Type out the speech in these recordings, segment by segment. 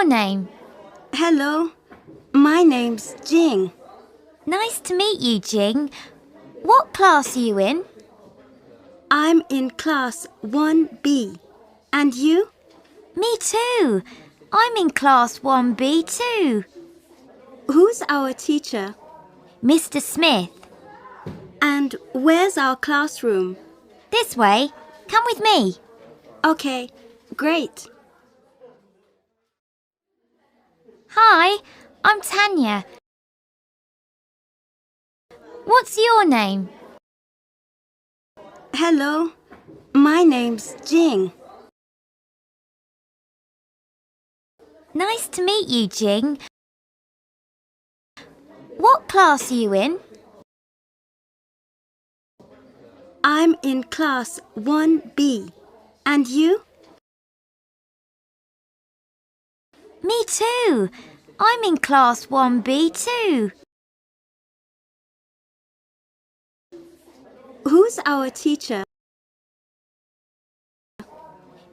name? Hello, my name's Jing. Nice to meet you, Jing. What class are you in? I'm in class 1B. And you? Me too. I'm in class 1B too. Who's our teacher? Mr. Smith. And where's our classroom? This way. Come with me. Okay, great. Hi, I'm Tanya. What's your name? Hello, my name's Jing. Nice to meet you, Jing. What class are you in? I'm in class 1B. And you? Me too. I'm in class 1B too. Who's our teacher?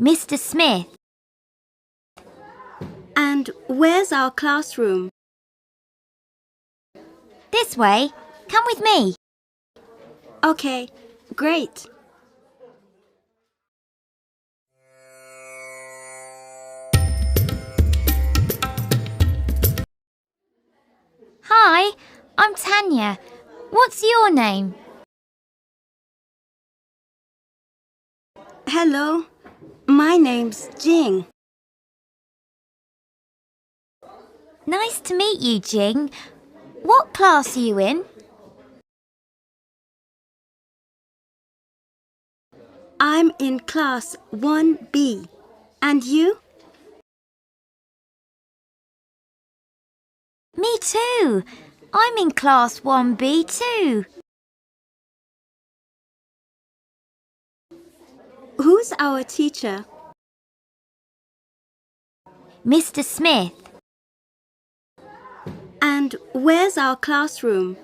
Mr. Smith. And where's our classroom? This way. Come with me. Okay, great. Hi, I'm Tanya. What's your name? Hello, my name's Jing. Nice to meet you, Jing. What class are you in? I'm in class 1B. And you? Me too. I'm in class 1B too. Who's our teacher? Mr. Smith. And where's our classroom?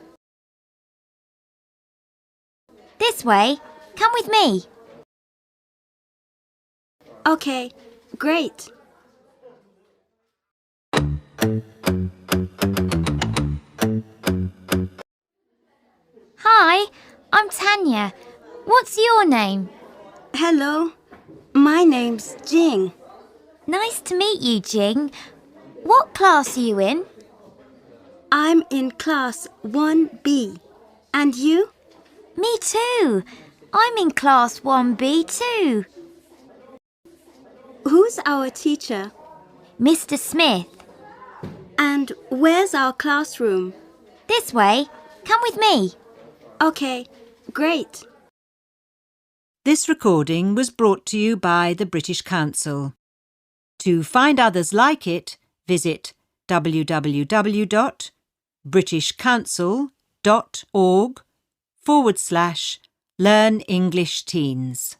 This way. Come with me. Okay, great. Hi, I'm Tanya. What's your name? Hello, my name's Jing. Nice to meet you, Jing. What class are you in? I'm in class 1B. And you? Me too. I'm in class 1B too. Who's our teacher? Mr. Smith. And where's our classroom? This way. Come with me. Okay, great. This recording was brought to you by the British Council. To find others like it, visit www.britishcouncil.org/Learn English Teens.